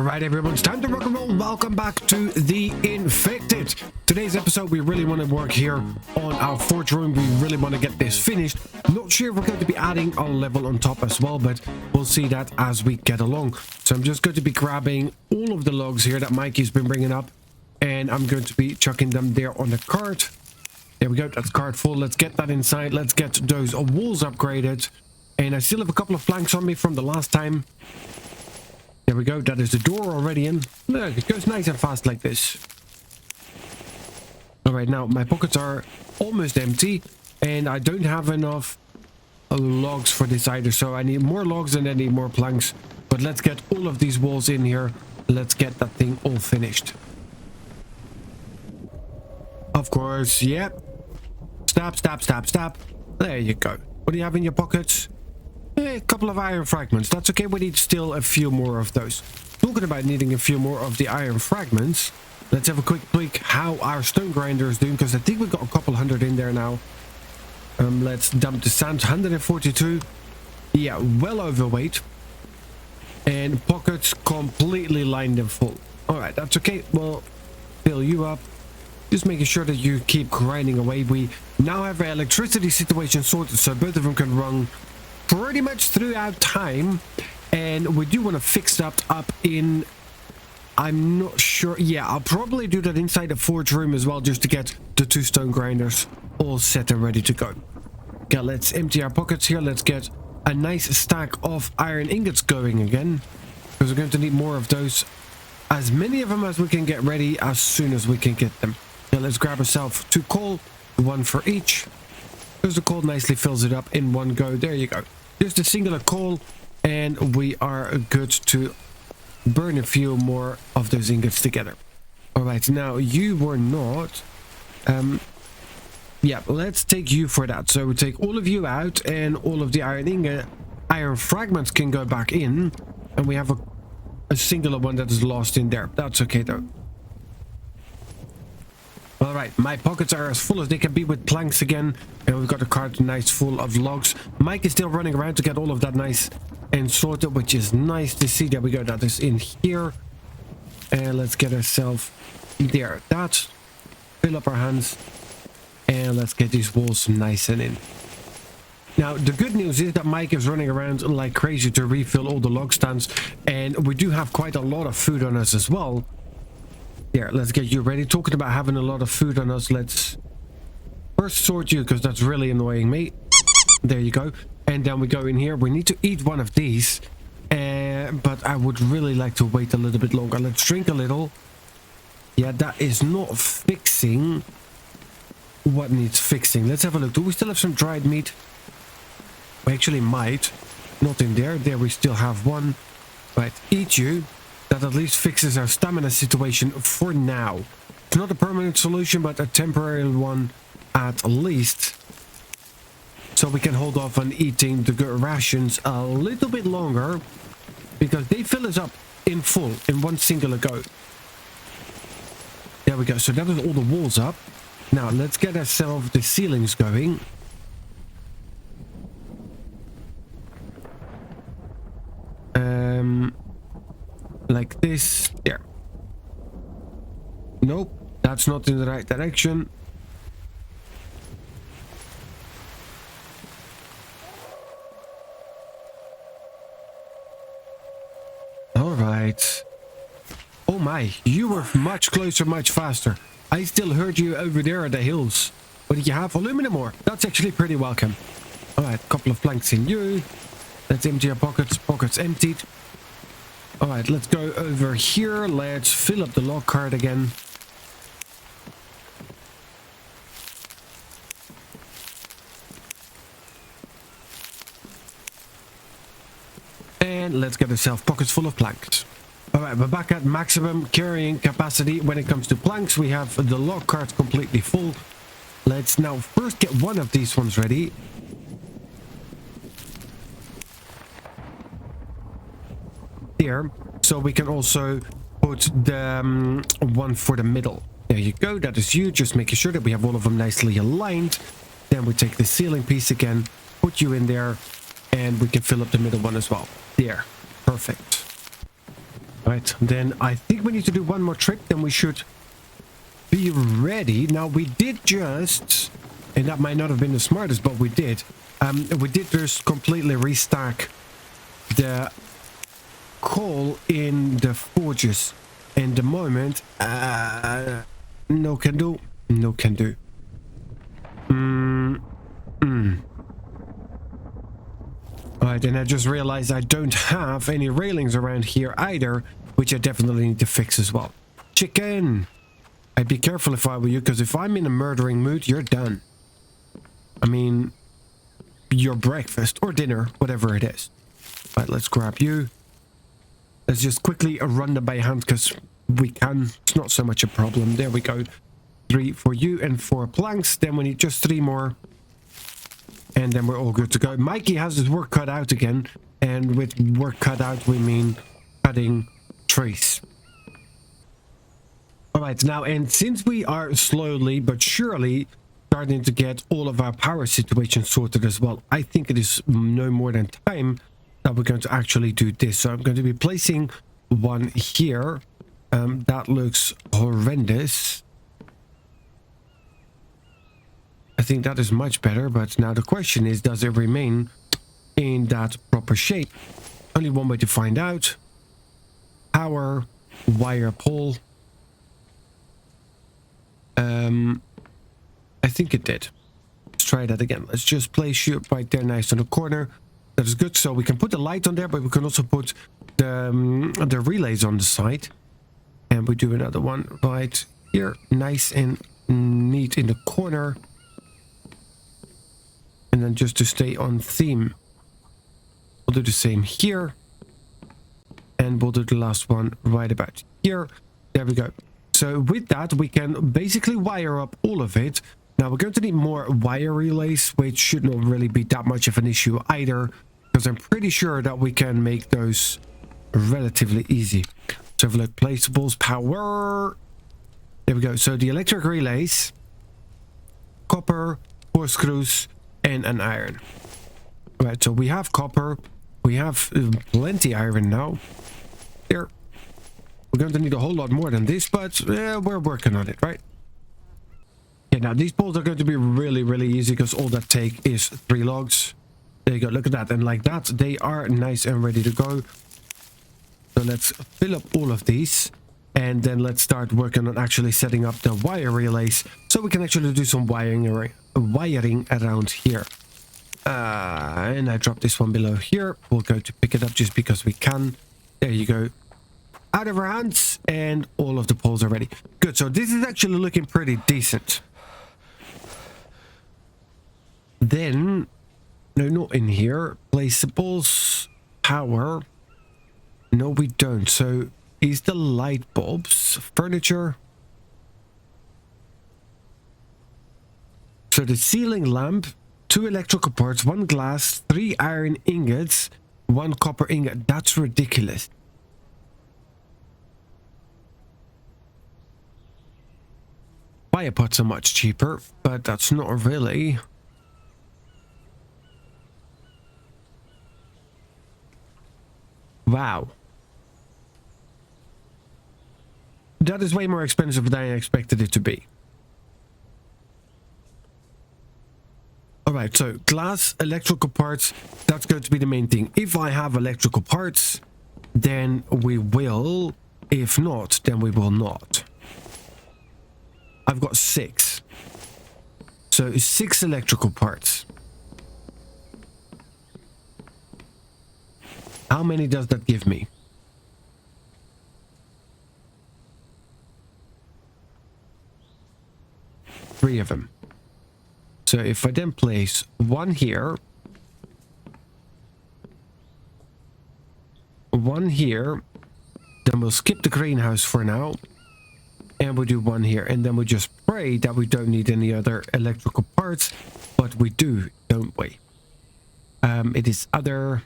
Alright everyone, it's time to rock and roll. Welcome back to The Infected. Today's episode, we really want to work here on our forge room. We really want to get this finished. Not sure if we're going to be adding a level on top as well, but we'll see that as we get along. So I'm just going to be grabbing all of the logs here that Mikey's been bringing up, and I'm going to be chucking them there on the cart. There we go, that's cart full. Let's get that inside. Let's get those walls upgraded. And I still have a couple of planks on me from the last time. There we go, that is the door already in. Look, it goes nice and fast like this. Alright, now my pockets are almost empty. And I don't have enough logs for this either. So I need more logs and I need more planks. But let's get all of these walls in here. Let's get that thing all finished. Of course, yep. Stab, stab, stab, stab. There you go. What do you have in your pockets? A couple of iron fragments. That's okay, we need still a few more of those. Talking about needing a few more of the iron fragments, let's have a quick peek how our stone grinder is doing, because I think we've got a couple hundred in there now. Let's dump the sand. 142. Yeah, well overweight. And pockets completely lined and full. Alright, that's okay. We'll fill you up. Just making sure that you keep grinding away. We now have our electricity situation sorted, so both of them can run pretty much throughout time, and we do want to fix that up in, I'm not sure, yeah, I'll probably do that inside the forge room as well, just to get the two stone grinders all set and ready to go. Okay, let's empty our pockets here. Let's get a nice stack of iron ingots going again, because we're going to need more of those, as many of them as we can get ready as soon as we can get them. Now let's grab ourselves 2 coal, 1 for each, because the coal nicely fills it up in one go. There you go. Just a singular coal, and we are good to burn a few more of those ingots together. Alright, now you were not... yeah, let's take you for that. So we take all of you out, and all of the iron fragments can go back in, and we have a singular one that is lost in there. That's okay though. Alright, my pockets are as full as they can be with planks again, and we've got a cart nice full of logs. Mike is still running around to get all of that nice and sorted, which is nice to see. There we go, that is in here. And let's get ourselves there. That, fill up our hands, and let's get these walls nice and in. Now, the good news is that Mike is running around like crazy to refill all the log stands, and we do have quite a lot of food on us as well. Here, let's get you ready. Talking about having a lot of food on us, let's first sort you, because that's really annoying me. There you go. And then we go in here. We need to eat one of these, but I would really like to wait a little bit longer. Let's drink a little. Yeah, that is not fixing what needs fixing. Let's have a look. Do we still have some dried meat? We actually might. Not in there. There we still have one. Right, eat you. That at least fixes our stamina situation for now. It's not a permanent solution, but a temporary one at least. So we can hold off on eating the good rations a little bit longer, because they fill us up in full in one singular go. There we go. So that is all the walls up. Now let's get ourselves the ceilings going. Like this. There. Nope, that's not in the right direction. All right. Oh my, you were much closer, much faster. I still heard you over there at the hills. What did you have? Aluminum ore. That's actually pretty welcome. All right, couple of planks in you. Let's empty our pockets. Pockets emptied. Alright, let's go over here. Let's fill up the log cart again. And let's get ourselves pockets full of planks. Alright, we're back at maximum carrying capacity. When it comes to planks, we have the log cart completely full. Let's now first get one of these ones ready. Here, so we can also put the one for the middle. There you go, that is you. Just making sure that we have all of them nicely aligned. Then we take the ceiling piece again, put you in there, and we can fill up the middle one as well. There, perfect. Right, then I think we need to do one more trick, then we should be ready. Now, we did just, and that might not have been the smartest, but we did just completely restack the coal in the forges. And the moment, no can do, no can do. Alright, and I just realized I don't have any railings around here either, which I definitely need to fix as well. Chicken! I'd be careful if I were you, because if I'm in a murdering mood, you're done. I mean, your breakfast or dinner, whatever it is. Right, let's grab you. Let's just quickly run them by hand, because we can. It's not so much a problem. There we go. 3 for you and 4 planks. Then we need just 3 more. And then we're all good to go. Mikey has his work cut out again. And with work cut out, we mean cutting trees. Alright, now, and since we are slowly but surely starting to get all of our power situation sorted as well, I think it is no more than time that we're going to actually do this. So I'm going to be placing one here. That looks horrendous. I think that is much better, but now the question is, does it remain in that proper shape? Only one way to find out. Power, wire pull. I think it did. Let's try that again. Let's just place you right there nice on the corner. That is good. So we can put the light on there, but we can also put the relays on the side. And we do another one right here. Nice and neat in the corner. And then just to stay on theme, we'll do the same here. And we'll do the last one right about here. There we go. So with that, we can basically wire up all of it. Now we're going to need more wire relays, which should not really be that much of an issue either, because I'm pretty sure that we can make those relatively easy. So have a look, placeables, power. There we go. So the electric relays, copper, 4 screws, and an iron. Right, so we have copper. We have plenty iron now. There. We're going to need a whole lot more than this, but we're working on it, right? Yeah, now these poles are going to be really, really easy, because all that take is 3 logs. There you go, look at that. And like that, they are nice and ready to go. So let's fill up all of these. And then let's start working on actually setting up the wire relays, so we can actually do some wiring around here. And I dropped this one below here. We'll go to pick it up just because we can. There you go. Out of our hands, and all of the poles are ready. Good, so this is actually looking pretty decent. Then, no, not in here. Placeables, power. No, we don't. So, is the light bulbs, furniture. So the ceiling lamp, 2 electrical parts, 1 glass, 3 iron ingots, 1 copper ingot. That's ridiculous. Wire pots are much cheaper, but that's not really. Wow. That is way more expensive than I expected it to be. Alright, so glass, electrical parts, that's going to be the main thing. If I have electrical parts, then we will. If not, then we will not. I've got 6. So 6 electrical parts. How many does that give me? 3 of them. So if I then place 1 here, 1 here, then we'll skip the greenhouse for now, and we'll do 1 here, and then we just pray that we don't need any other electrical parts, but we do, don't we? It is other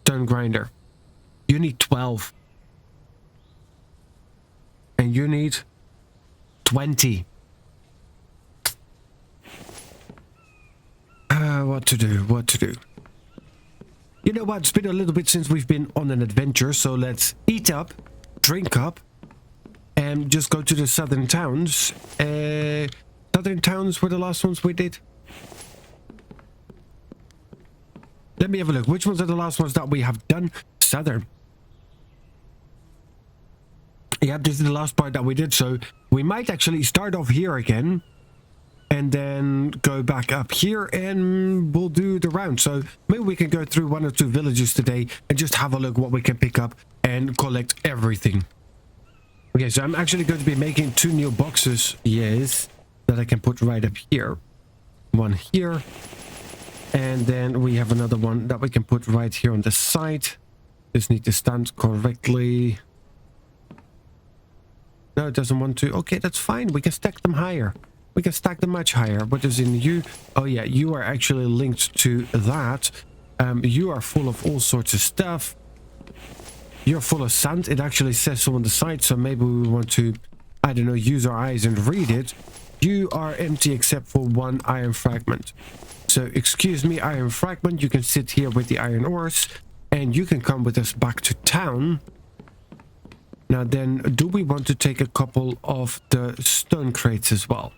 stone grinder. You need 12. And you need 20. What to do? What to do? You know what? It's been a little bit since we've been on an adventure, so let's eat up drink up and just go to the southern towns. Southern towns were the last ones we did. Let me have a look. Which ones are the last ones that we have done? Southern. Yeah, this is the last part that we did. So we might actually start off here again. And then go back up here and we'll do the round. So maybe we can go through 1 or 2 villages today and just have a look what we can pick up and collect everything. Okay, so I'm actually going to be making 2 new boxes, yes, that I can put right up here. One here. And then we have another one that we can put right here on the side. Just need to stand correctly. No, it doesn't want to. Okay, that's fine. We can stack them higher. We can stack them much higher. What is in you? Oh yeah, you are actually linked to that. You are full of all sorts of stuff. You're full of sand. It actually says so on the side, so maybe we want to, I don't know, use our eyes and read it. You are empty except for 1 iron fragment. So, excuse me, iron fragment, you can sit here with the iron ores, and you can come with us back to town. Now then, do we want to take a couple of the stone crates as well?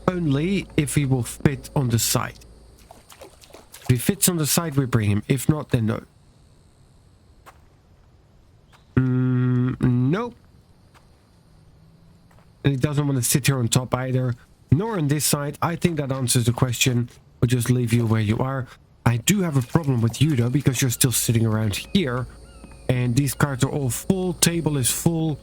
Only if he will fit on the side. If he fits on the side, we bring him. If not, then no. Nope. And he doesn't want to sit here on top either. Nor on this side. I think that answers the question. We'll just leave you where you are. I do have a problem with you though, because you're still sitting around here. And these cards are all full. Table is full.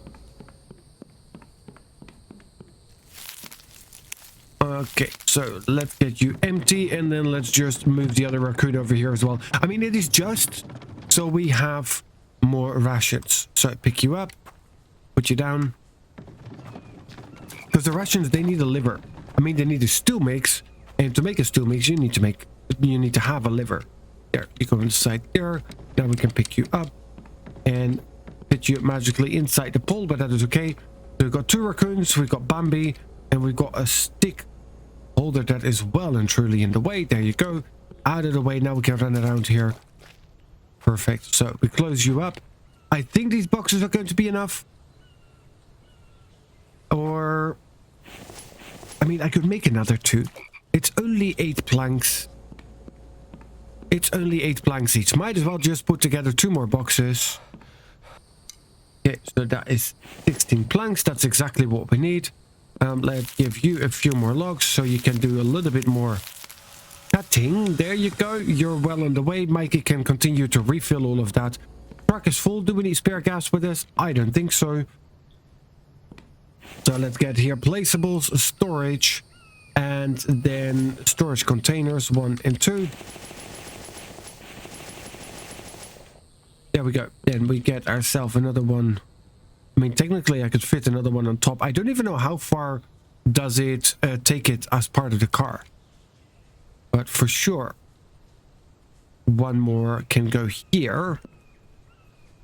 Okay, so let's get you empty, and then let's just move the other raccoon over here as well. I mean, it is just so we have more rations. So pick you up, put you down. Because the rations, they need a liver. I mean, they need a stew mix, and to make a stew mix, you need to have a liver. There, you go inside there. Now we can pick you up and fit you magically inside the pole, but that is okay. So we've got 2 raccoons, we've got Bambi, and we've got a stick holder that is well and truly in the way. There you go. Out of the way. Now we can run around here. Perfect. So we close you up. I think these boxes are going to be enough. Or, I mean, I could make another 2. It's only 8 planks. It's only 8 planks each. Might as well just put together 2 more boxes. Okay, so that is 16 planks. That's exactly what we need. Let's give you a few more logs so you can do a little bit more cutting. There you go. You're well on the way. Mikey can continue to refill all of that. Truck is full. Do we need spare gas with this? I don't think so. So let's get here placeables, storage, and then storage containers 1 and 2. There we go. Then we get ourselves another one. I mean, technically I could fit another one on top. I don't even know how far does it take it as part of the car. But for sure, 1 more can go here.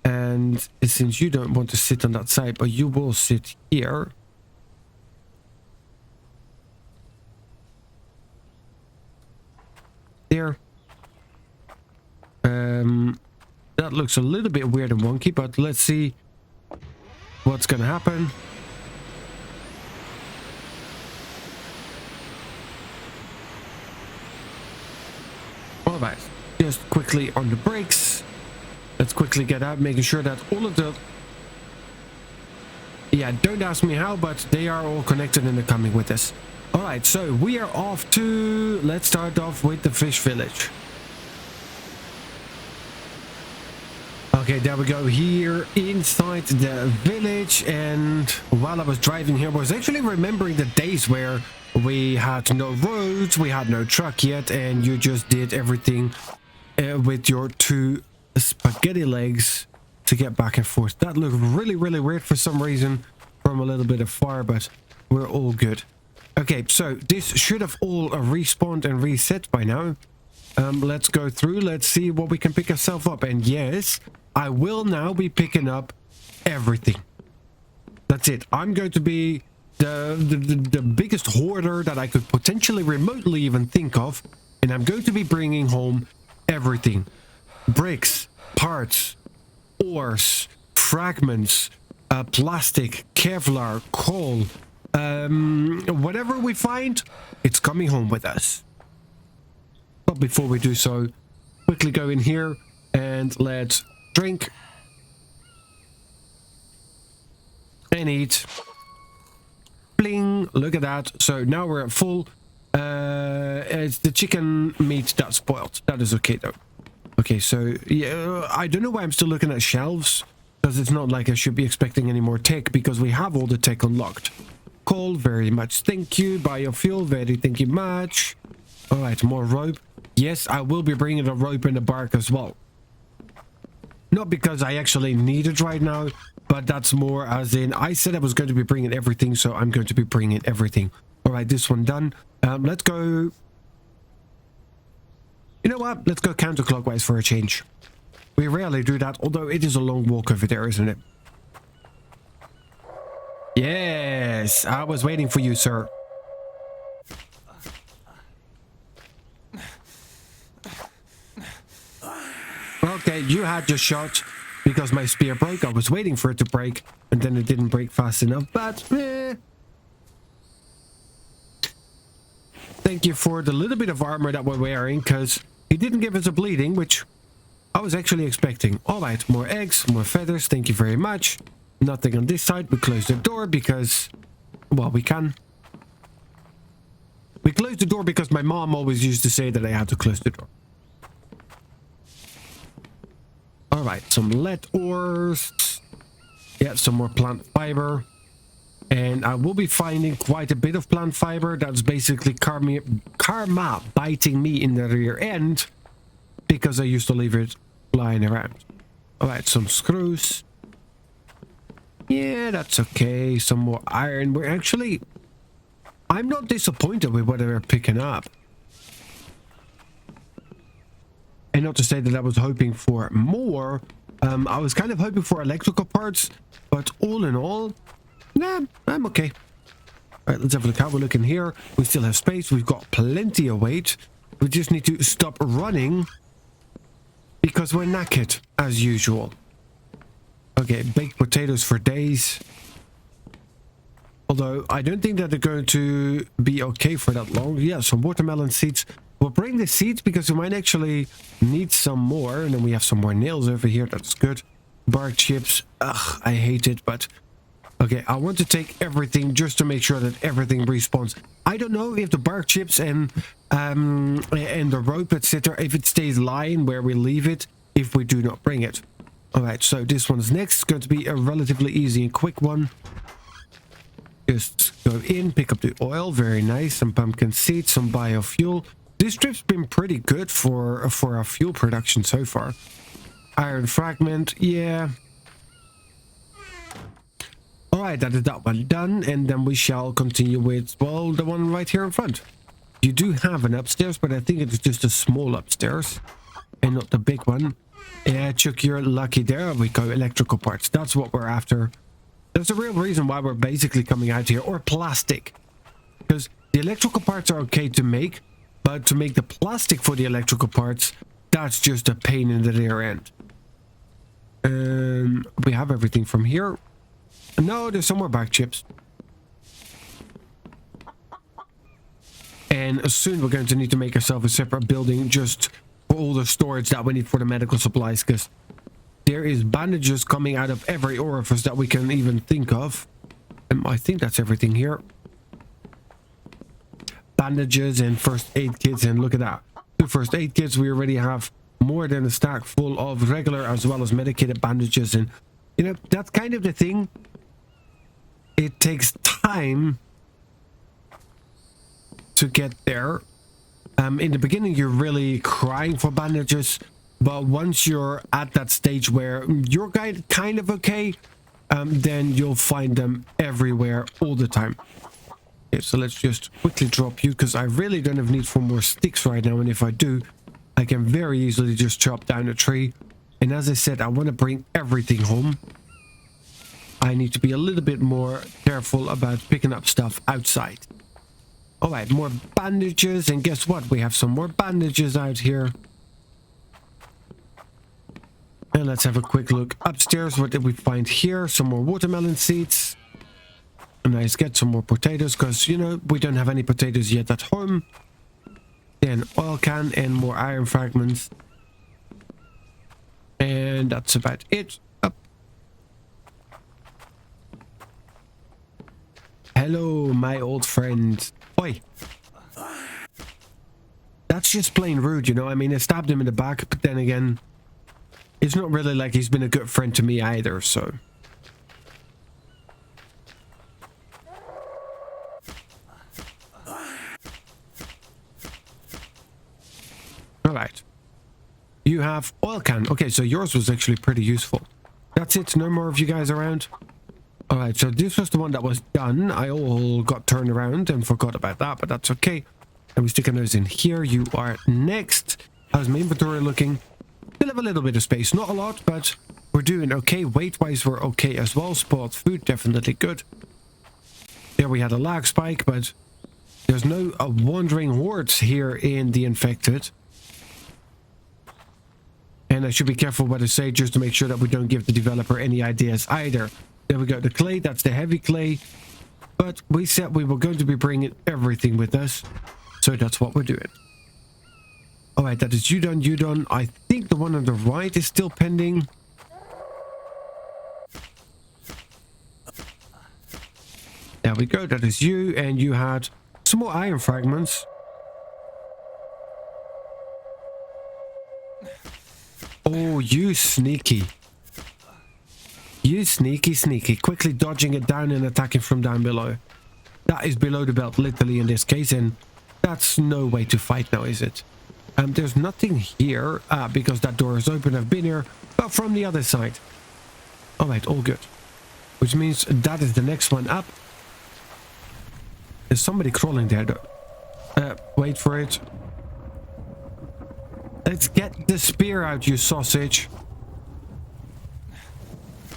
And since you don't want to sit on that side, but you will sit here. There. That looks a little bit weird and wonky, but let's see what's gonna happen. All right, just quickly on the brakes. Let's quickly get out, making sure that all of the... Yeah, don't ask me how, but they are all connected and they're coming with us. All right, so we are off to... Let's start off with the fish village. Okay, there we go, here inside the village. And while I was driving here, I was actually remembering the days where we had no roads, we had no truck yet, and you just did everything with your 2 spaghetti legs to get back and forth. That looked really, really weird for some reason from a little bit of far, but we're all good. Okay, so this should have all respawned and reset by now. Let's go through, let's see what we can pick ourselves up. And yes, I will now be picking up everything. That's it. I'm going to be the biggest hoarder that I could potentially remotely even think of. And I'm going to be bringing home everything. Bricks, parts, ores, fragments, plastic, Kevlar, coal, whatever we find, it's coming home with us. But before we do so, quickly go in here and let's drink and eat. Bling, look at that. So now we're at full. It's the chicken meat that's spoiled. That is okay though. Okay, so yeah, I don't know why I'm still looking at shelves, because it's not like I should be expecting any more tech, because we have all the tech unlocked. Coal, very much thank you. Biofuel, very thank you much. All right, more rope. Yes, I will be bringing a rope and a bark as well. Not because I actually need it right now, but that's more as in I said I was going to be bringing everything, so I'm going to be bringing everything. All right, this one done. Let's go. You know what? Let's go counterclockwise for a change. We rarely do that, although it is a long walk over there, isn't it? Yes, I was waiting for you, sir. Okay, you had your shot because my spear broke. I was waiting for it to break, and then it didn't break fast enough, but thank you for the little bit of armor that we're wearing, because he didn't give us a bleeding, which I was actually expecting. All right, more eggs, more feathers. Thank you very much. Nothing on this side. We close the door because, well, we can. We closed the door because my mom always used to say that I had to close the door. All right, some lead ores. Yeah, some more plant fiber. And I will be finding quite a bit of plant fiber. That's basically karma biting me in the rear end, because I used to leave it flying around. All right, some screws. Yeah, that's okay. Some more iron. We're actually... I'm not disappointed with what we're picking up. And not to say that I was hoping for more. I was kind of hoping for electrical parts. But all in all, nah, I'm okay. All right, let's have a look how we're looking here. We still have space. We've got plenty of weight. We just need to stop running, because we're knackered, as usual. Okay, baked potatoes for days. Although, I don't think that they're going to be okay for that long. Yeah, some watermelon seeds. We'll bring the seeds because we might actually need some more. And then we have some more nails over here. That's good. Bark chips. Ugh, I hate it, but... Okay, I want to take everything just to make sure that everything respawns. I don't know if the bark chips and the rope, etc., if it stays lying where we leave it, if we do not bring it. All right, so this one's next. It's going to be a relatively easy and quick one. Just go in, pick up the oil. Very nice. Some pumpkin seeds, some biofuel. This trip's been pretty good for our fuel production so far. Iron fragment, yeah. Alright, that is that one done, and then we shall continue with, well, the one right here in front. You do have an upstairs, but I think it's just a small upstairs, and not the big one. Yeah, Chuck, you're lucky. There we go, electrical parts. That's what we're after. That's the real reason why we're basically coming out here, or plastic. Because the electrical parts are okay to make, but to make the plastic for the electrical parts, that's just a pain in the rear end. We have everything from here. No, there's some more bark chips. And soon we're going to need to make ourselves a separate building just for all the storage that we need for the medical supplies, because there is bandages coming out of every orifice that we can even think of. I think that's everything here. Bandages and first aid kits, and look at that. 2 first aid kits. We already have more than a stack full of regular as well as medicated bandages, and you know, that's kind of the thing. It takes time to get there. In the beginning, you're really crying for bandages, but once you're at that stage where you're kind of okay, then you'll find them everywhere all the time. Okay, so let's just quickly drop you, because I really don't have need for more sticks right now, and if I do, I can very easily just chop down a tree. And as I said, I want to bring everything home. I need to be a little bit more careful about picking up stuff outside. All right, more bandages, and guess what? We have some more bandages out here. And let's have a quick look upstairs. What did we find here? Some more watermelon seeds. And let's get some more potatoes because, you know, we don't have any potatoes yet at home. Then oil can and more iron fragments. And that's about it. Up. Hello, my old friend. Oi. That's just plain rude, you know. I mean, I stabbed him in the back, but then again, it's not really like he's been a good friend to me either, so. Alright. You have oil can. Okay, so yours was actually pretty useful. That's it. No more of you guys around. Alright, so this was the one that was done. I all got turned around and forgot about that, but that's okay. And we stick a nose in here. You are next. How's my inventory looking? Still have a little bit of space. Not a lot, but we're doing okay. Weight-wise, we're okay as well. Spot food, definitely good. There we had a lag spike, but there's no wandering hordes here in the infected. And I should be careful what I say just to make sure that we don't give the developer any ideas either. There we go. The clay, that's the heavy clay. But we said we were going to be bringing everything with us. So that's what we're doing. Alright, that is you done, you done. I think the one on the right is still pending. There we go. That is you. And you had some more iron fragments. Oh, you sneaky. You sneaky. Quickly dodging it down and attacking from down below. That is below the belt, literally, in this case. And that's no way to fight now, is it? There's nothing here, because that door is open. I've been here, but from the other side. Alright, all good. Which means that is the next one up. There's somebody crawling there, though. Wait for it. Let's get the spear out, you sausage.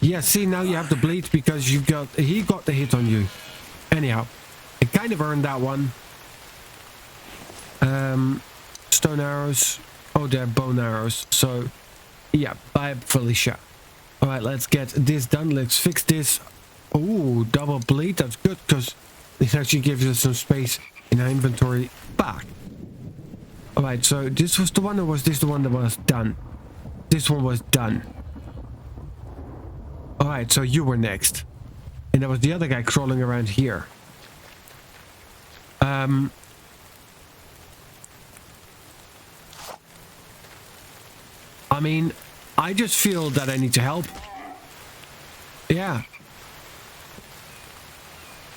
Yeah, see, now you have to bleed because he got the hit on you. Anyhow, I kind of earned that one. Stone arrows. Oh, they're bone arrows. So, yeah, bye, Felicia. Alright, let's get this done. Let's fix this. Oh, double bleed. That's good because it actually gives us some space in our inventory back. Alright, so this was the one, or was this the one that was done? This one was done. Alright, so you were next. And there was the other guy crawling around here. I mean, I just feel that I need to help. Yeah.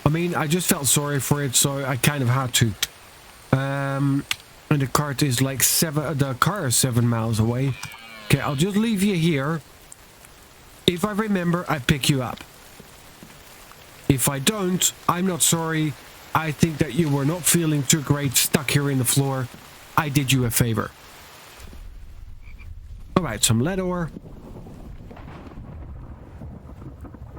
I mean, I just felt sorry for it, so I kind of had to. And the cart is like the car is 7 miles away. Okay, I'll just leave you here. If I remember, I pick you up. If I don't, I'm not sorry. I think that you were not feeling too great stuck here in the floor. I did you a favor. Alright, some lead ore.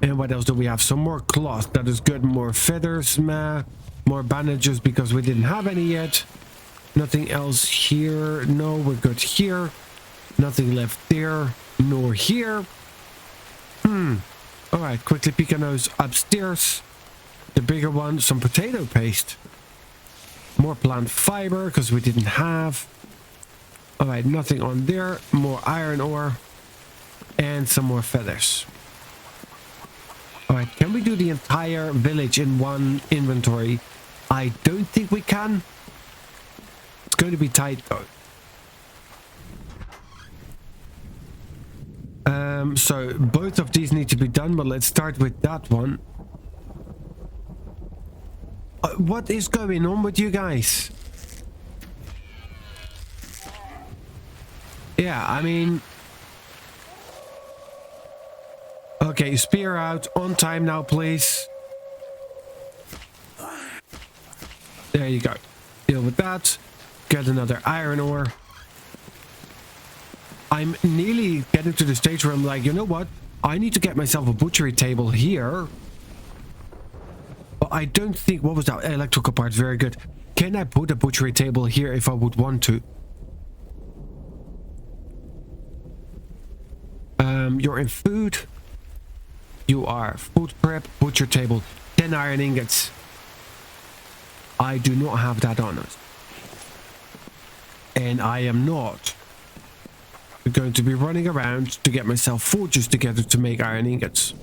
And what else do we have? Some more cloth. That is good. More feathers. More bandages because we didn't have any yet. Nothing else here. No, we're good here. Nothing left there. Nor here. Alright, quickly peek our nose upstairs. The bigger one. Some potato paste. More plant fiber because we didn't have. Alright, nothing on there. More iron ore. And some more feathers. Alright, can we do the entire village in one inventory? I don't think we can. It's going to be tight though. So both of these need to be done, but let's start with that one. What is going on with you guys? Yeah, I mean... Okay, spear out. On time now, please. There you go. Deal with that. Get another iron ore. I'm nearly getting to the stage where I'm like, you know what? I need to get myself a butchery table here. But I don't think... What was that? Electrical part. Very good. Can I put a butchery table here if I would want to? You're in food. You are food prep, butcher table, 10 iron ingots. I do not have that on us. And I am not going to be running around to get myself forges together to make iron ingots.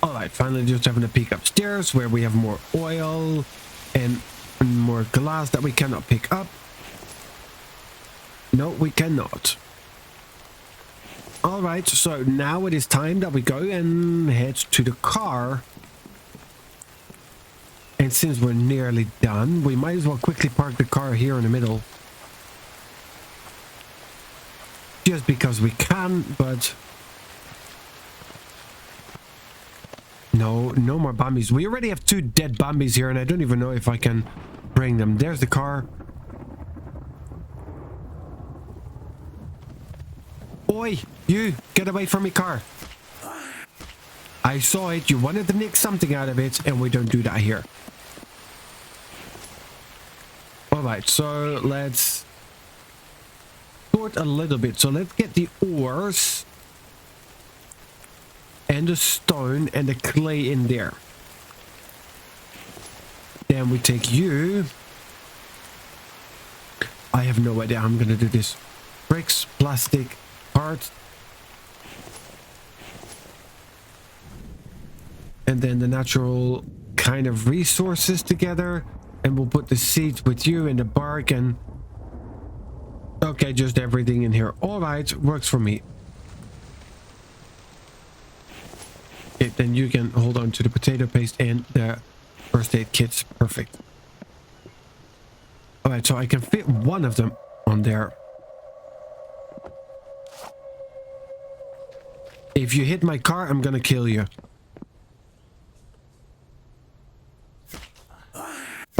Alright, finally just having a peek upstairs where we have more oil and more glass that we cannot pick up. No, we cannot. Alright, so now it is time that we go and head to the car. And since we're nearly done, we might as well quickly park the car here in the middle. Just because we can, but... No more Vambies. We already have 2 dead Vambies here, and I don't even know if I can bring them. There's the car. Oi, you! Get away from me car! I saw it, you wanted to nick something out of it, and we don't do that here. Alright, so let's sort a little bit. So let's get the ores and the stone and the clay in there. Then we take you. I have no idea how I'm gonna do this. Bricks, plastic, parts. And then the natural kind of resources together. And we'll put the seeds with you and the bark and... Okay, just everything in here. Alright, works for me. Okay, then you can hold on to the potato paste and the first aid kits. Perfect. Alright, so I can fit one of them on there. If you hit my car, I'm gonna kill you.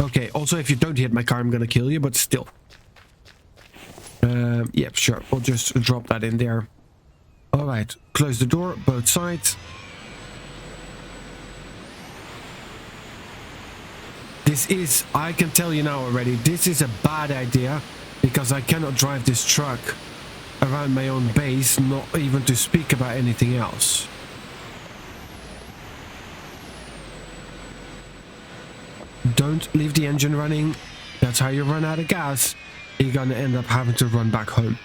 Okay, also if you don't hit my car, I'm gonna kill you, but still. Yeah, sure. We'll just drop that in there. Alright, close the door, both sides. This is, I can tell you now already, this is a bad idea, because I cannot drive this truck around my own base, not even to speak about anything else. Don't leave the engine running. That's how you run out of gas. You're gonna end up having to run back home.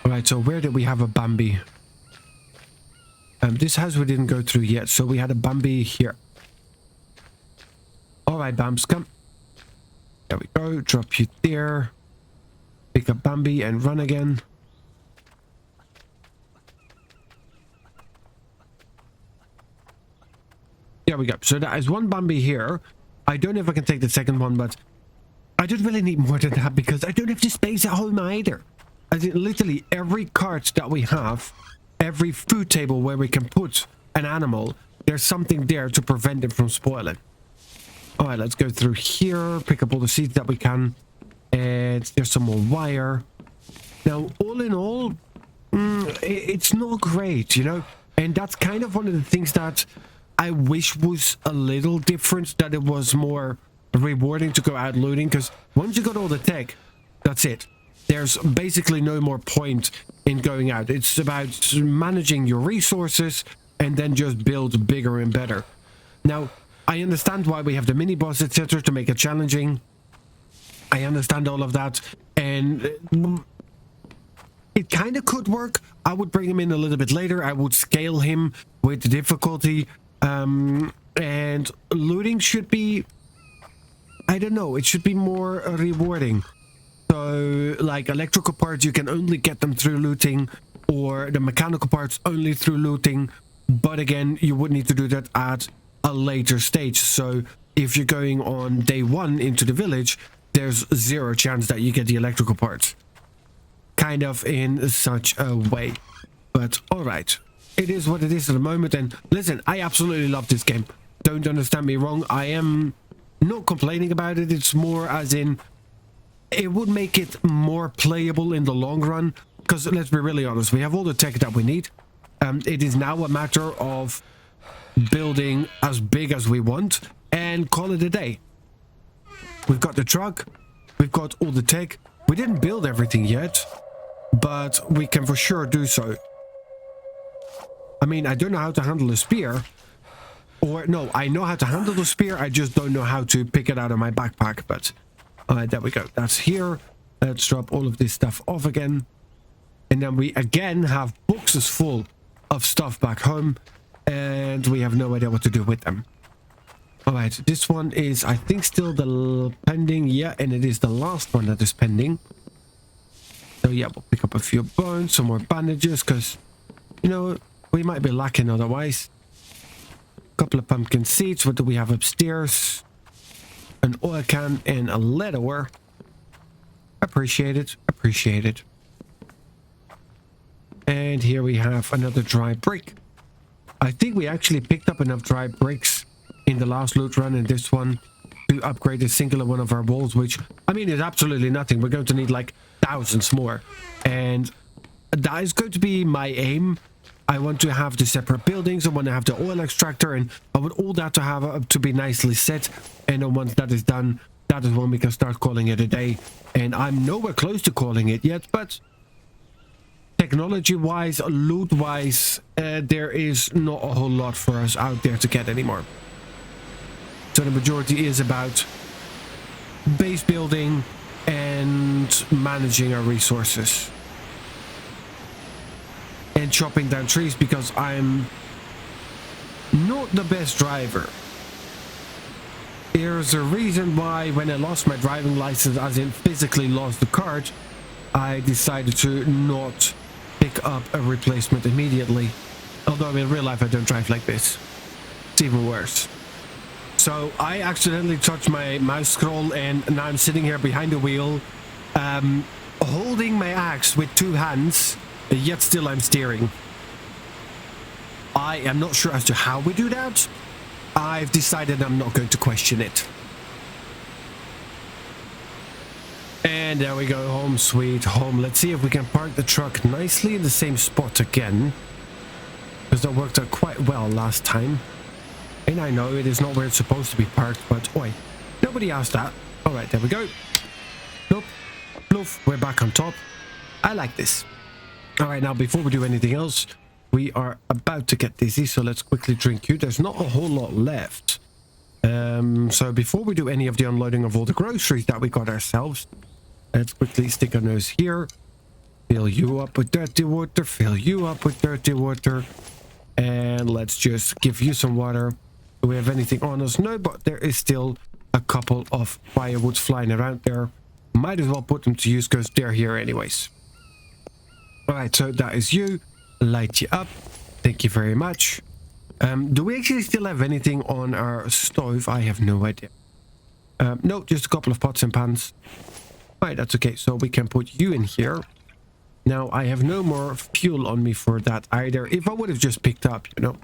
Alright, so where did we have a Bambi? This house we didn't go through yet, so we had a Bambi here. Alright, Bams, come. There we go. Drop you there. Pick up Bambi and run again. There we go. So that is one Bambi here. I don't know if I can take the second one, but I don't really need more than that because I don't have the space at home either. As in literally every cart that we have, every food table where we can put an animal, there's something there to prevent it from spoiling. Alright, let's go through here, pick up all the seeds that we can. And there's some more wire. Now, all in all, it's not great, you know? And that's kind of one of the things that I wish was a little different, that it was more rewarding to go out looting, because once you got all the tech, that's it. There's basically no more point in going out. It's about managing your resources and then just build bigger and better. Now, I understand why we have the mini boss, etc., to make it challenging. I understand all of that, and it kind of could work. I would bring him in a little bit later. I would scale him with the difficulty, and looting should be, I don't know, it should be more rewarding. So, like electrical parts, you can only get them through looting, or the mechanical parts only through looting. But again, you would need to do that at a later stage. So, if you're going on day one into the village, there's zero chance that you get the electrical parts. Kind of in such a way. But alright. It is what it is at the moment. And listen, I absolutely love this game. Don't understand me wrong. I am not complaining about it. It's more as in, it would make it more playable in the long run. Because let's be really honest, we have all the tech that we need. It is now a matter of building as big as we want and call it a day. We've got the truck, we've got all the tech, We didn't build everything yet, but we can for sure do so. I mean, I don't know how to handle a spear. Or, no, I know how to handle the spear. I just don't know how to pick it out of my backpack. But, alright, there we go. That's here. Let's drop all of this stuff off again. And then we again have boxes full of stuff back home. And we have no idea what to do with them. Alright, this one is, I think, still the pending. Yeah, and it is the last one that is pending. So, yeah, we'll pick up a few bones, some more bandages, because, you know, we might be lacking otherwise. A couple of pumpkin seeds. What do we have upstairs? An oil can and a lead ore. Appreciate it. Appreciate it. And here we have another dry brick. I think we actually picked up enough dry bricks in the last loot run and this one to upgrade a singular one of our walls, which, I mean, is absolutely nothing. We're going to need like thousands more. And that is going to be my aim. I want to have the separate buildings. I want to have the oil extractor, and I want all that to have to be nicely set. And then once that is done, that is when we can start calling it a day. And I'm nowhere close to calling it yet, but technology-wise, loot-wise, there is not a whole lot for us out there to get anymore. So the majority is about base building and managing our resources. And chopping down trees, because I'm not the best driver. There's a reason why when I lost my driving license, as in physically lost the card, I decided to not pick up a replacement immediately. Although in real life I don't drive like this. It's even worse. So I accidentally touched my mouse scroll and now I'm sitting here behind the wheel, holding my axe with two hands, yet still I'm steering. I am not sure as to how we do that. I've decided I'm not going to question it. And there we go, home sweet home. Let's see if we can park the truck nicely in the same spot again, because that worked out quite well last time. And I know it is not where it's supposed to be parked, but oi, nobody asked that. All right, there we go. Nope, poof, we're back on top. I like this. All right, now before we do anything else, we are about to get dizzy, so let's quickly drink you. There's not a whole lot left. So before we do any of the unloading of all the groceries that we got ourselves, let's quickly stick our nose here. Fill you up with dirty water. Fill you up with dirty water. And let's just give you some water. Do we have anything on us? No, but there is still a couple of firewoods flying around there. Might as well put them to use because they're here anyways. Alright, so that is you. Light you up. Thank you very much. Do we actually still have anything on our stove? I have no idea. No, just a couple of pots and pans. Alright, that's okay. So we can put you in here. Now, I have no more fuel on me for that either. If I would have just picked up, you know.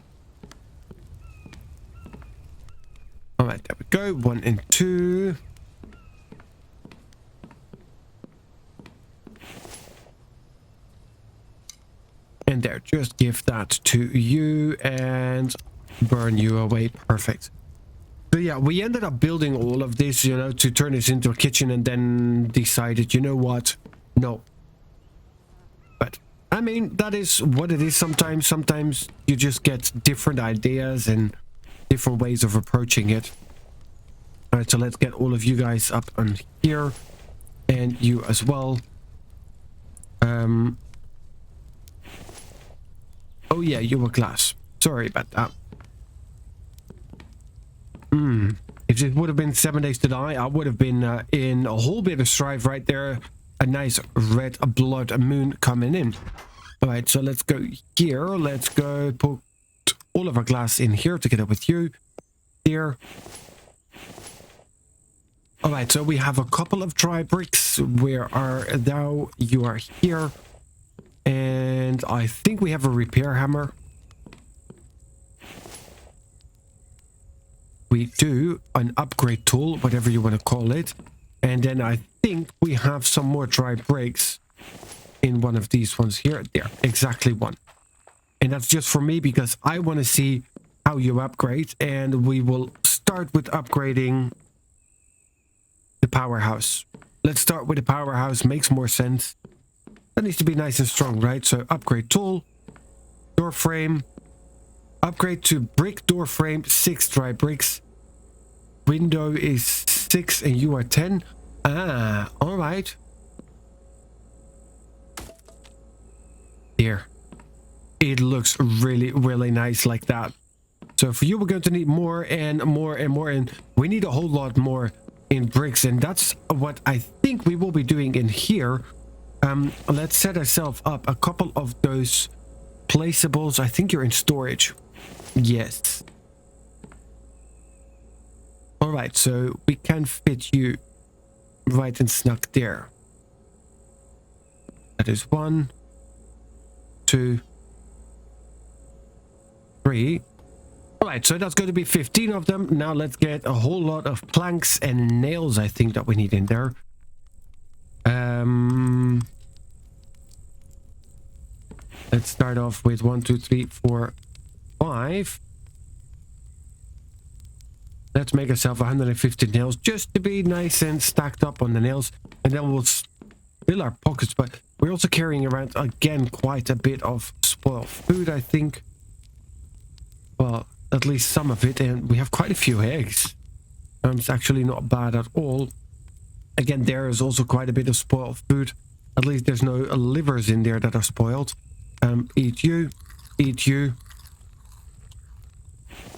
Alright, there we go. 1 and 2. And there, just give that to you and burn you away. Perfect. So yeah, we ended up building all of this, you know, to turn this into a kitchen, and then decided, you know what? No. But, I mean, that is what it is sometimes. Sometimes you just get different ideas and different ways of approaching it. Alright, so let's get all of you guys up on here. And you as well. Oh yeah, you were glass. Sorry about that. If it would have been 7 days to die, I would have been in a whole bit of strife right there. A nice red blood moon coming in. Alright, so let's go here. Let's go put all of our glass in here together with you. Here. Alright, so we have a couple of dry bricks. Where are thou? You are here. And I think we have a repair hammer. We do an upgrade tool, whatever you want to call it. And then I think we have some more dry bricks in one of these ones here. There, exactly one. And that's just for me because I want to see how you upgrade. And we will start with upgrading the powerhouse. let's start with the powerhouse. Makes more sense. That needs to be nice and strong, right? So upgrade tool, door frame, upgrade to brick door frame, 6 dry bricks. Window is 6 and you are 10. Ah, all right. Here. It looks really, really nice like that. So for you, we're going to need more and more and more. And we need a whole lot more in bricks. And that's what I think we will be doing in here. Let's set ourselves up a couple of those placeables. I think you're in storage. Yes. All right, so we can fit you right and snug there. That is 1, 2, 3. All right, so that's going to be 15 of them. Now let's get a whole lot of planks and nails, I think, that we need in there. Let's start off with 1, 2, 3, 4, 5. Let's make ourselves 150 nails just to be nice and stacked up on the nails. And then we'll fill our pockets. But we're also carrying around, again, quite a bit of spoiled food, I think. Well, at least some of it. And we have quite a few eggs. It's actually not bad at all. Again, there is also quite a bit of spoiled food. At least there's no livers in there that are spoiled. Eat you. Eat you.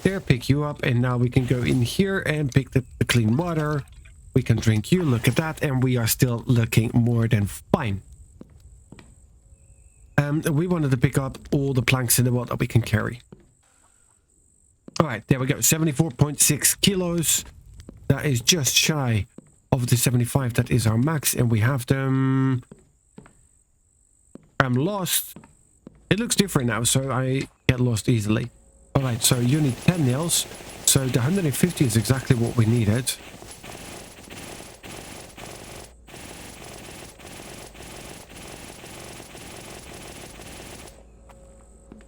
There, pick you up. And now we can go in here and pick the clean water. We can drink you. Look at that. And we are still looking more than fine. We wanted to pick up all the planks in the world that we can carry. All right, there we go. 74.6 kilos. That is just shy of the 75. That is our max. And we have them. I'm lost. It looks different now, so I get lost easily. All right, so you need 10 nails. So the 150 is exactly what we needed.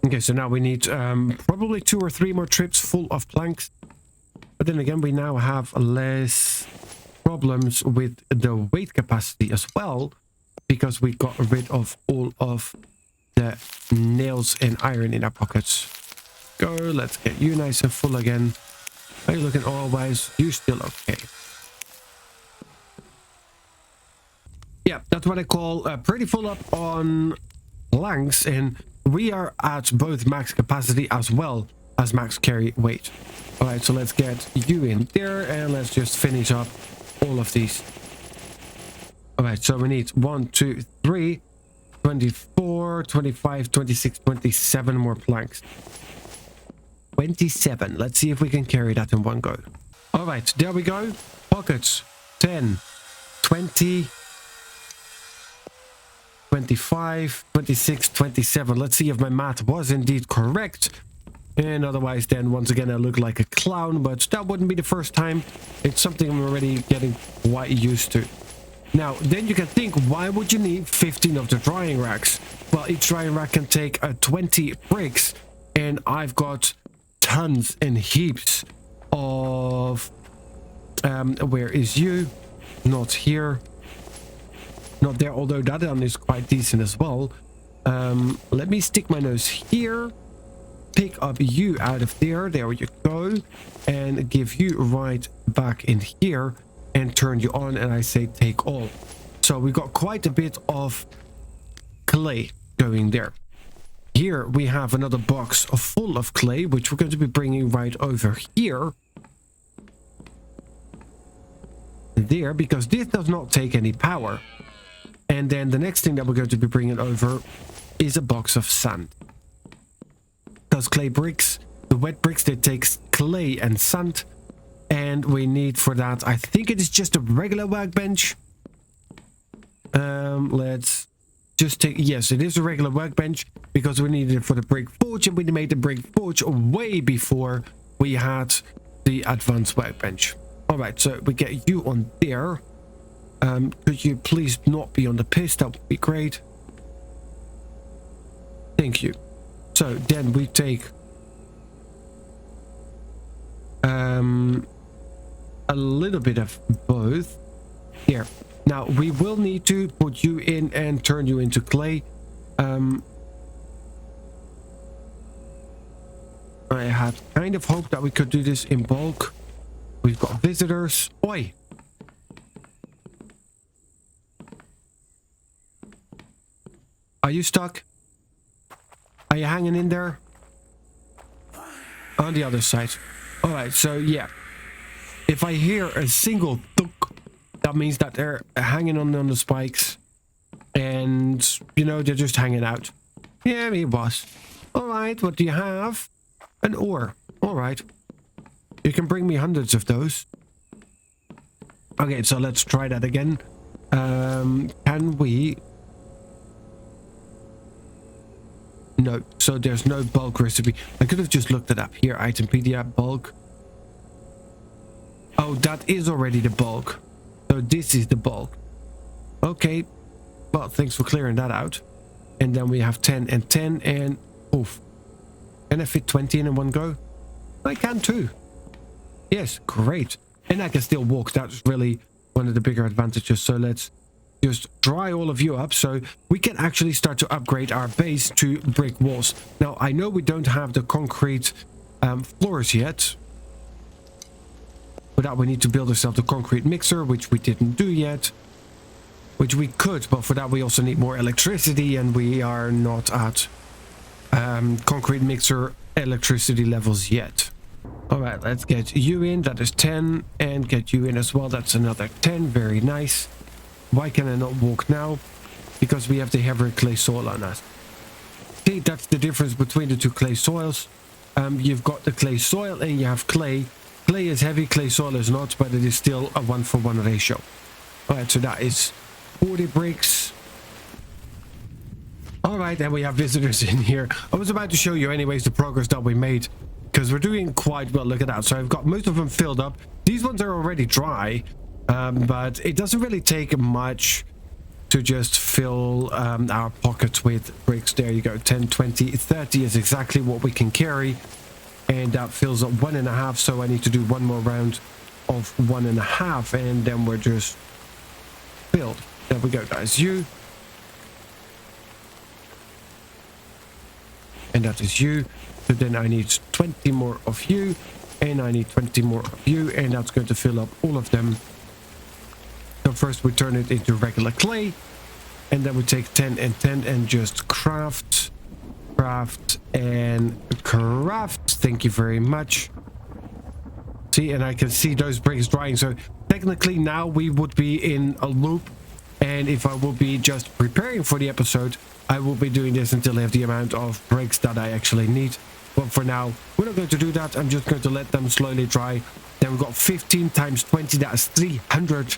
Okay, so now we need probably 2 or 3 more trips full of planks. But then again, we now have less problems with the weight capacity as well, because we got rid of all of the nails and iron in our pockets. Go, let's get you nice and full again. Are you looking all-wise? You still okay. Yeah, that's what I call pretty full up on planks, and we are at both max capacity as well as max carry weight. All right, so let's get you in there and let's just finish up all of these. All right, so we need 1, 2, 3, 24, 25, 26, 27 more planks. 27. Let's see if we can carry that in one go. All right, there we go. Pockets. 10, 20, 25, 26, 27. Let's see if my math was indeed correct. And otherwise, then once again, I look like a clown, but that wouldn't be the first time. It's something I'm already getting quite used to. Now, then you can think, why would you need 15 of the drying racks? Well, each drying rack can take 20 bricks, and I've got tons and heaps of... where is you? Not here. Not there, although that one is quite decent as well. Let me stick my nose here. Pick up you out of there. There you go. And give you right back in here. And turn you on. And I say take all. So we got quite a bit of clay going there. Here we have another box full of clay, which we're going to be bringing right over here. There, because this does not take any power. And then the next thing that we're going to be bringing over is a box of sand. Because clay bricks, the wet bricks, they take clay and sand. And we need for that, I think it is just a regular workbench. Let's just take, yes, it is a regular workbench because we needed it for the brick forge, and we made the brick forge way before we had the advanced workbench. All right, so we get you on there. Could you please not be on the piss? That would be great. Thank you. So then we take a little bit of both. Here. Now, we will need to put you in and turn you into clay. I had kind of hoped that we could do this in bulk. We've got visitors. Oi! Are you stuck? Are you hanging in there? On the other side. Alright, so yeah. If I hear a single thunk, that means that they're hanging on the spikes. And, you know, they're just hanging out. Yeah, me boss. Alright, what do you have? An ore. Alright. You can bring me hundreds of those. Okay, so let's try that again. Can we... No, so there's no bulk recipe. I could have just looked it up. Here, Itempedia, bulk. Oh, that is already the bulk. So this is the bulk. Okay. Well, thanks for clearing that out. And then we have 10 and 10 and... Oof. Can I fit 20 in one go? I can too. Yes, great. And I can still walk. That's really one of the bigger advantages. So let's just dry all of you up so we can actually start to upgrade our base to brick walls. Now, I know we don't have the concrete floors yet. For that, we need to build ourselves a concrete mixer, which we didn't do yet. Which we could, but for that we also need more electricity, and we are not at concrete mixer electricity levels yet. Alright, let's get you in. That is 10. And get you in as well. That's another 10. Very nice. Why can I not walk now? Because we have the heavier clay soil on us. See, that's the difference between the two clay soils. You've got the clay soil and you have clay. Clay is heavy, clay soil is not, but it is still a 1-for-1 ratio. Alright, so that is 40 bricks. Alright, and we have visitors in here. I was about to show you anyways the progress that we made, because we're doing quite well. Look at that. So I've got most of them filled up. These ones are already dry, but it doesn't really take much to just fill our pockets with bricks. There you go. 10, 20, 30 is exactly what we can carry. And that fills up 1.5, so I need to do one more round of 1.5, and then we're just filled. There we go, guys. You. And that is you. So then I need 20 more of you, and I need 20 more of you, and that's going to fill up all of them. So first we turn it into regular clay, and then we take 10 and 10 and just craft and craft. Thank you very much. See, and I can see those bricks drying. So technically now we would be in a loop, and if I will be just preparing for the episode, I will be doing this until I have the amount of bricks that I actually need. But for now, we're not going to do that. I'm just going to let them slowly dry. Then we've got 15 times 20. That is 300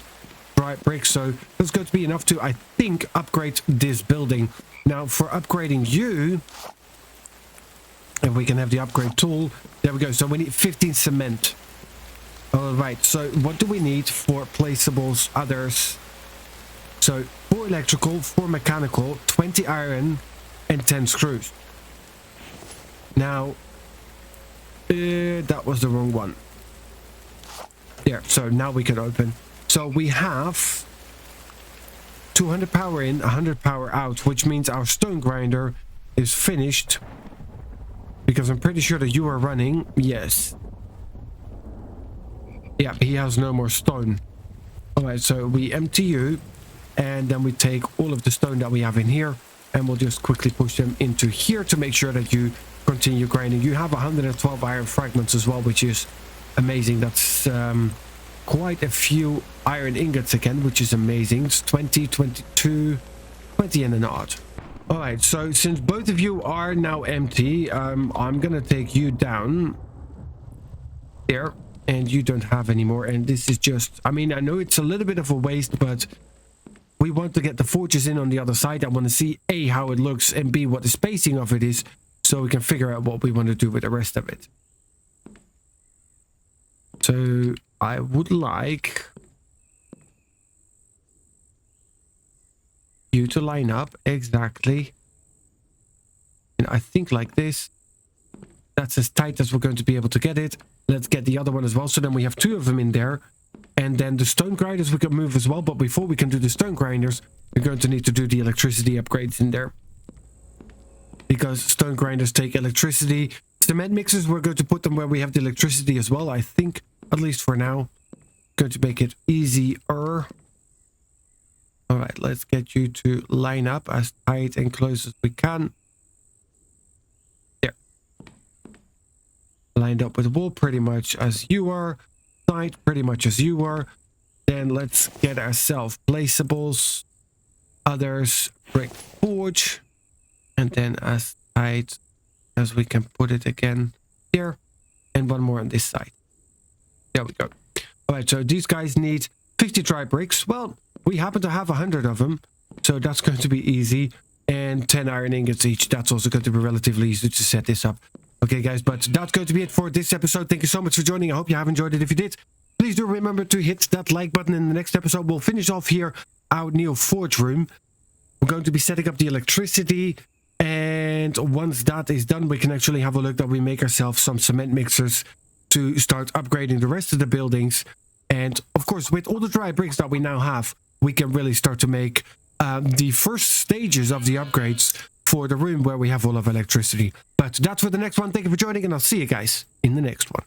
dry bricks. So that's going to be enough to, I think, upgrade this building. Now, for upgrading you, and we can have the upgrade tool. There we go. So we need 15 cement. All right. So what do we need for placeables? Others. So 4 electrical, 4 mechanical, 20 iron, and 10 screws. Now, that was the wrong one. There. So now we can open. So we have 200 power in, 100 power out, which means our stone grinder is finished. Because I'm pretty sure that you are running. Yes. Yeah, he has no more stone. Alright, so we empty you. And then we take all of the stone that we have in here. And we'll just quickly push them into here to make sure that you continue grinding. You have 112 iron fragments as well, which is amazing. That's quite a few iron ingots again, which is amazing. It's 20, 22, 20 and an odd. Alright, so since both of you are now empty, I'm gonna take you down there, and you don't have any more. And this is just, I mean, I know it's a little bit of a waste, but we want to get the forges in on the other side. I want to see A, how it looks, and B, what the spacing of it is, so we can figure out what we want to do with the rest of it. So I would like you to line up exactly, and I think like this. That's as tight as we're going to be able to get it. Let's get the other one as well, so then we have 2 of them in there, And then the stone grinders we can move as well. But before we can do the stone grinders, we're going to need to do the electricity upgrades in there. Because stone grinders take electricity. Cement mixers, we're going to put them where we have the electricity as well, I think. At least for now. Going to make it easier. Alright, let's get you to line up as tight and close as we can. There. Lined up with the wall pretty much as you are. Side pretty much as you are. Then let's get ourselves placeables. Others, brick forge. And then as tight as we can put it again here. And one more on this side. There we go. Alright, so these guys need 50 dry bricks. Well, we happen to have 100 of them. So that's going to be easy. And 10 iron ingots each. That's also going to be relatively easy to set this up. Okay, guys, but that's going to be it for this episode. Thank you so much for joining. I hope you have enjoyed it. If you did, please do remember to hit that like button. In the next episode, we'll finish off here our new forge room. We're going to be setting up the electricity. And once that is done, we can actually have a look that we make ourselves some cement mixers to start upgrading the rest of the buildings. And of course, with all the dry bricks that we now have, we can really start to make the first stages of the upgrades for the room where we have all of electricity. But that's for the next one. Thank you for joining, and I'll see you guys in the next one.